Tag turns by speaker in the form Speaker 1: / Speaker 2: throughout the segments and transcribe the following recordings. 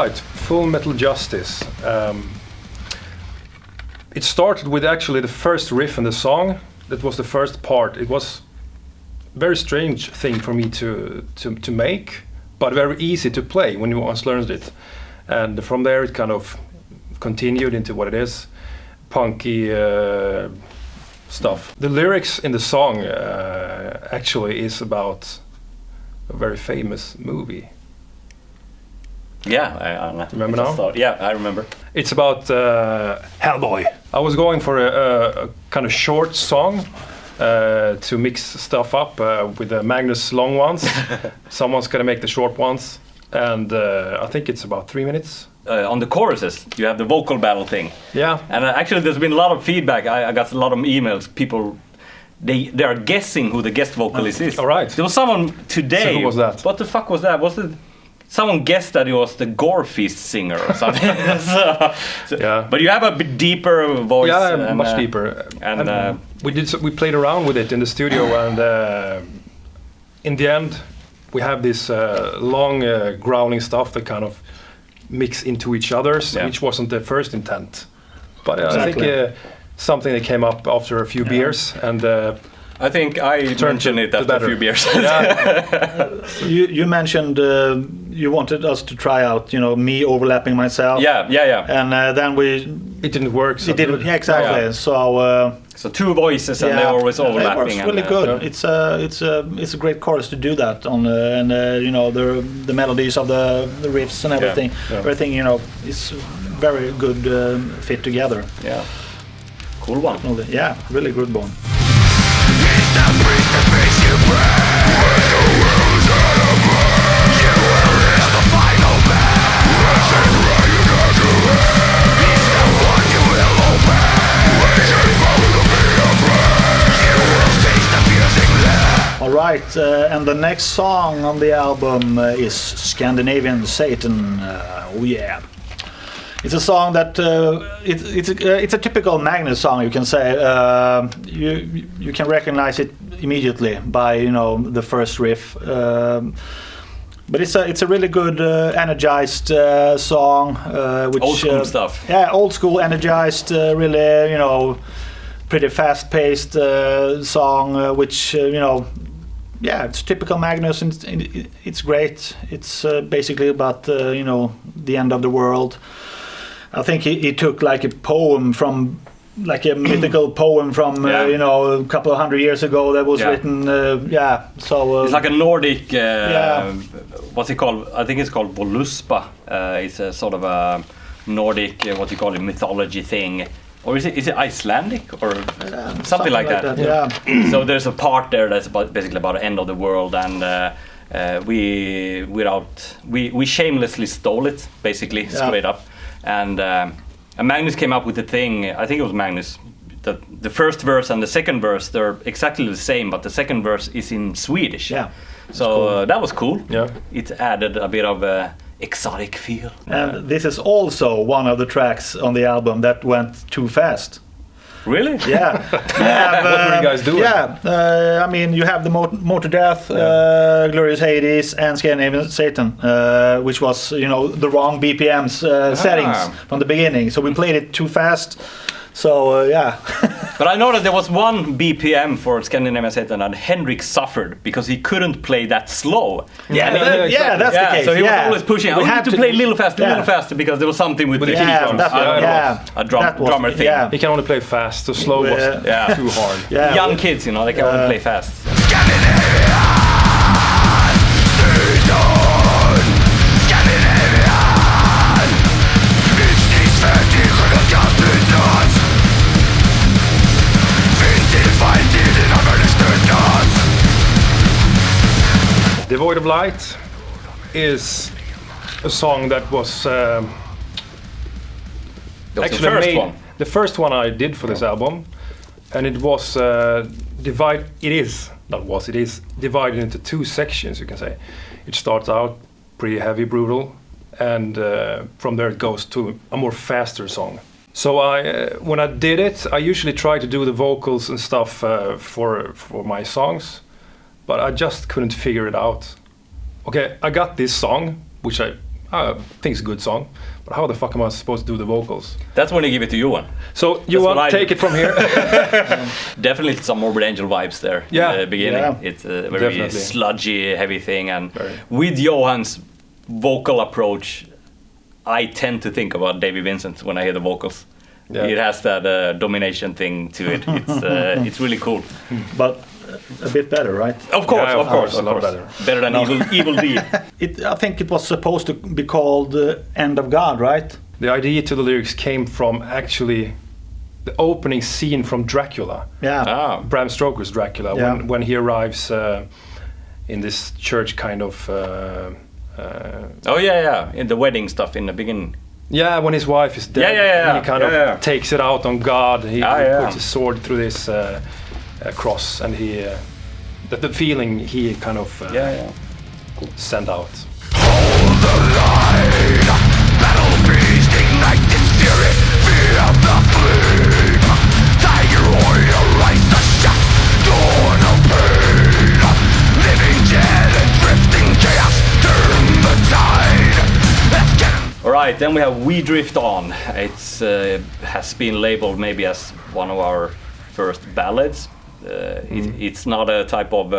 Speaker 1: right, Full Metal Justice. It started with actually the first riff in the song. That was the first part. It was a very strange thing for me to make, but very easy to play when you once learned it. And from there it kind of continued into what it is, punky stuff. The lyrics in the song actually is about a very famous movie.
Speaker 2: Yeah, I
Speaker 1: remember now?
Speaker 2: Yeah, I remember.
Speaker 1: It's about Hellboy. I was going for a kind of short song to mix stuff up with the Magnus long ones. Someone's gonna make the short ones, and I think it's about 3 minutes.
Speaker 2: On the choruses, you have the vocal battle thing.
Speaker 1: Yeah.
Speaker 2: And actually, there's been a lot of feedback. I got a lot of emails. People, they are guessing who the guest vocalist is.
Speaker 1: All right.
Speaker 2: There was someone today.
Speaker 1: So who was that?
Speaker 2: What the fuck was that? Was it? Someone guessed that it was the Gorefist singer or something.
Speaker 1: Yeah.
Speaker 2: But you have a bit deeper voice.
Speaker 1: Yeah, and, much deeper.
Speaker 2: And
Speaker 1: we played around with it in the studio, and in the end, we have this long growling stuff that kind of mix into each other's, which wasn't the first intent. But I think something that came up after a few beers, and
Speaker 2: I think I mentioned it after a few beers.
Speaker 3: You mentioned you wanted us to try out, me overlapping myself.
Speaker 2: Yeah.
Speaker 3: And then
Speaker 1: it didn't work. So
Speaker 3: it didn't. Yeah, exactly. Yeah.
Speaker 2: So two voices and they're always overlapping.
Speaker 3: It works really good. It's a great chorus to do that on, and the melodies of the riffs and everything.
Speaker 1: Yeah.
Speaker 3: Everything is very good fit together.
Speaker 2: Yeah. Cool one.
Speaker 3: Yeah, really good one. All right, and the next song on the album is Scandinavian Satan. Oh yeah. It's a song that it's a typical Magnus song, you can say. You can recognize it immediately by the first riff, but it's a really good energized song. Which,
Speaker 2: old school stuff.
Speaker 3: Yeah, old school energized, really pretty fast paced song, which yeah, it's typical Magnus, and it's great. It's basically about the end of the world. I think he took like a poem from, like a mythical poem from a couple of hundred years ago that was written. So
Speaker 2: it's like a Nordic. What's it called? I think it's called Voluspa. It's a sort of a Nordic, mythology thing. Or is it Icelandic or something like that?
Speaker 3: Yeah.
Speaker 2: So there's a part there that's basically about the end of the world, and we shamelessly stole it, basically, straight up. And Magnus came up with the thing. I think it was Magnus. The first verse and the second verse, they're exactly the same, but the second verse is in Swedish.
Speaker 3: Yeah.
Speaker 2: So
Speaker 3: cool.
Speaker 2: That was cool.
Speaker 1: Yeah.
Speaker 2: It added a bit of a exotic feel.
Speaker 3: And this is also one of the tracks on the album that went too fast.
Speaker 2: Really?
Speaker 3: Yeah.
Speaker 1: What were you guys doing?
Speaker 3: Yeah, I mean, you have the Motor Death, Glorious Hades, and Scandinavian Satan, which was, the wrong BPMs settings from the beginning. So we played it too fast. So, yeah.
Speaker 2: But I know that there was one BPM for Scandinavian Satan and Henrik suffered because he couldn't play that slow.
Speaker 3: Yeah, that's the case.
Speaker 2: So he was always pushing. We had to play a little faster because there was something with the kick drums. A drummer thing.
Speaker 3: Yeah.
Speaker 1: He can only play fast, so slow was too hard.
Speaker 2: Yeah. Young kids, they can only play fast.
Speaker 1: Devoid of Light is a song that was actually the first one I did for this album, and it was it is divided into two sections, you can say. It starts out pretty heavy, brutal, and from there it goes to a more faster song. So when I did it, I usually try to do the vocals and stuff for my songs, but I just couldn't figure it out. Okay, I got this song, which I I think it's a good song, but how the fuck am I supposed to do the vocals?
Speaker 2: That's when you give it to Johan.
Speaker 1: So Johan, take it from here.
Speaker 2: Definitely some Morbid Angel vibes there in the beginning.
Speaker 3: Yeah.
Speaker 2: It's a very
Speaker 1: Definitely.
Speaker 2: sludgy, heavy thing, and
Speaker 1: Very.
Speaker 2: with Johan's vocal approach, I tend to think about Davy Vincent when I hear the vocals.
Speaker 1: Yeah.
Speaker 2: It has that domination thing to it. It's really cool.
Speaker 3: But a bit better, right?
Speaker 2: Of course,
Speaker 1: Yeah,
Speaker 2: of course,
Speaker 1: a lot better.
Speaker 2: Better than Evil Deed.
Speaker 3: I think it was supposed to be called End of God, right?
Speaker 1: The idea to the lyrics came from actually the opening scene from Dracula.
Speaker 3: Yeah.
Speaker 2: Ah.
Speaker 1: Bram Stoker's Dracula,
Speaker 3: Yeah.
Speaker 1: when he arrives in this church kind of...
Speaker 2: Oh yeah, in the wedding stuff in the beginning.
Speaker 1: yeah, when his wife is dead,
Speaker 2: Yeah.
Speaker 1: he kind of takes it out on God. He puts his sword through this cross, and he... the feeling he kind of sent out.
Speaker 2: Alright, then we have We Drift On. It's has been labeled maybe as one of our first ballads. It's not a type of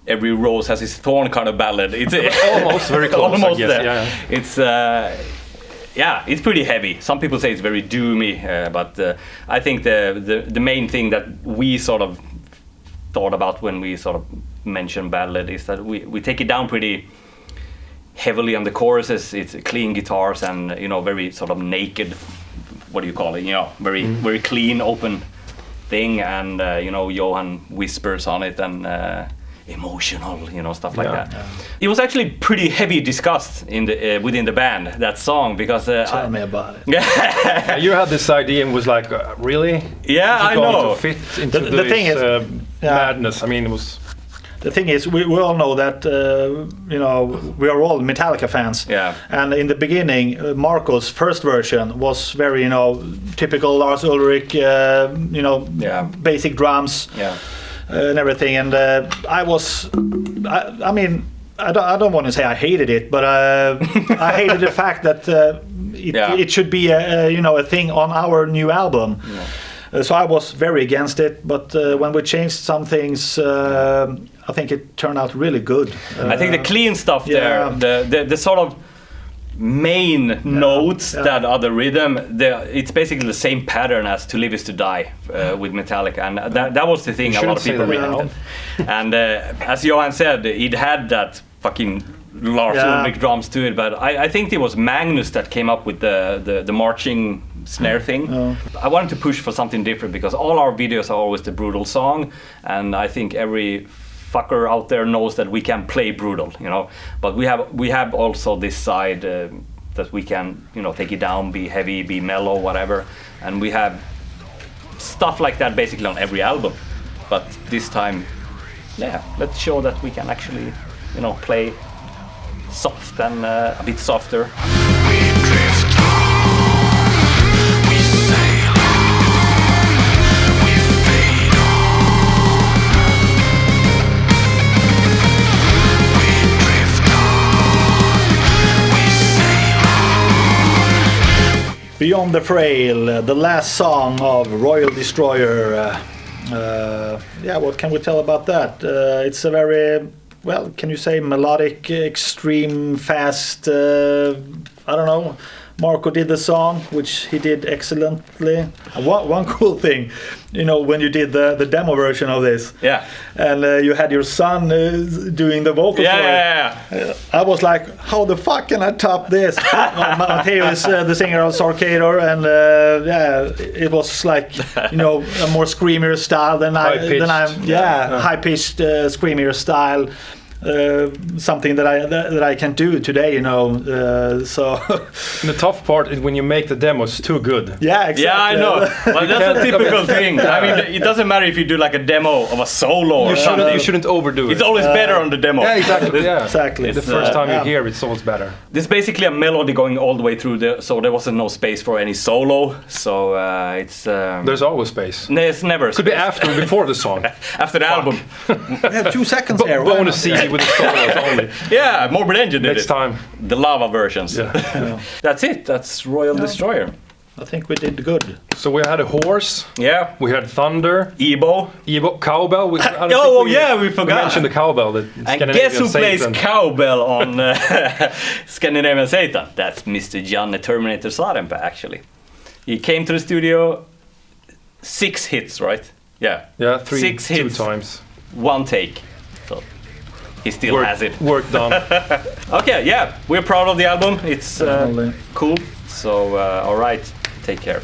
Speaker 2: every rose has its thorn kind of ballad. It's
Speaker 1: Almost very close,
Speaker 2: almost
Speaker 1: I guess.
Speaker 2: there.
Speaker 1: Yeah.
Speaker 2: It's it's pretty heavy. Some people say it's very doomy, but I think the main thing that we sort of thought about when we sort of mentioned ballad is that we take it down pretty heavily on the choruses. It's clean guitars and very sort of naked, what do you call it, very clean, open thing, and Johan whispers on it and emotional, stuff like that.
Speaker 3: Yeah.
Speaker 2: It was actually pretty heavy discussed in the within the band, that song, because
Speaker 3: Tell me about it.
Speaker 1: Yeah, you had this idea and was like, really?
Speaker 2: Yeah,
Speaker 1: Is it
Speaker 2: I
Speaker 1: going
Speaker 2: know.
Speaker 1: to fit into
Speaker 3: The
Speaker 1: this
Speaker 3: thing is,
Speaker 1: madness? I mean, it was...
Speaker 3: The thing is, we all know that we are all Metallica fans.
Speaker 2: Yeah.
Speaker 3: And in the beginning, Marko's first version was very typical Lars Ulrich, basic drums.
Speaker 2: Yeah.
Speaker 3: And everything, and I mean, I don't want to say I hated it, but I hated the fact that it should be a thing on our new album. Yeah. So I was very against it, but when we changed some things, I think it turned out really good.
Speaker 2: I think the clean stuff there, the sort of main notes that are the rhythm, it's basically the same pattern as To Live Is To Die with Metallica, and that was the thing a lot of people reacted. And as Johan said, it had that fucking Lars Ulrich drums to it, but I think it was Magnus that came up with the marching snare thing. I wanted to push for something different, because all our videos are always the brutal song, and I think every fucker out there knows that we can play brutal, but we have also this side that we can take it down, be heavy, be mellow, whatever, and we have stuff like that basically on every album. But this time, let's show that we can actually play soft and a bit softer.
Speaker 3: Beyond the Frail, the last song of Royal Destroyer. What can we tell about that? It's a very, can you say melodic, extreme, fast, I don't know. Marko did the song, which he did excellently. One cool thing, when you did the demo version of this, and you had your son doing the vocals for it. I was like, how the fuck can I top this? Matteo is the singer of Sörqvist, and it was like a more screamier style than high-pitched screamier style. Something that I can do today, so.
Speaker 1: And the tough part is when you make the demos too good.
Speaker 3: Yeah, exactly.
Speaker 2: Yeah, I know. But that's a typical thing. I mean, it doesn't matter if you do like a demo of a solo or something.
Speaker 1: You shouldn't overdo it.
Speaker 2: It's always better on the demo.
Speaker 1: Yeah, exactly.
Speaker 3: Exactly.
Speaker 1: The first time you hear it, it's always better.
Speaker 2: There's basically a melody going all the way through so there wasn't no space for any solo. So it's.
Speaker 1: There's always space.
Speaker 2: There's never.
Speaker 1: Could be after or before the song.
Speaker 2: After the album.
Speaker 3: We have 2 seconds here.
Speaker 1: Bonus CD. played with the solos only.
Speaker 2: Yeah, Morbid Angel did
Speaker 1: Next
Speaker 2: it.
Speaker 1: time.
Speaker 2: The lava versions.
Speaker 1: Yeah.
Speaker 2: That's it. That's Royal Destroyer.
Speaker 3: I think we did good.
Speaker 1: So we had a horse.
Speaker 2: Yeah.
Speaker 1: We had thunder.
Speaker 2: Ebo.
Speaker 1: Cowbell. I don't
Speaker 2: Oh,
Speaker 1: think
Speaker 2: yeah, we forgot.
Speaker 1: We mentioned the cowbell. The
Speaker 2: And
Speaker 1: Scandinavian
Speaker 2: guess who plays
Speaker 1: Satan.
Speaker 2: cowbell on Scandinavian Satan? That's Mr. Janne Terminator Sarenpää, actually. He came to the studio, 6 hits, right? Yeah.
Speaker 1: Yeah, 3
Speaker 2: 6
Speaker 1: 2
Speaker 2: hits,
Speaker 1: times.
Speaker 2: 1 take. So he still has it.
Speaker 1: Work done.
Speaker 2: Okay, yeah, we're proud of the album. It's
Speaker 3: Definitely.
Speaker 2: cool. So, all right, take care.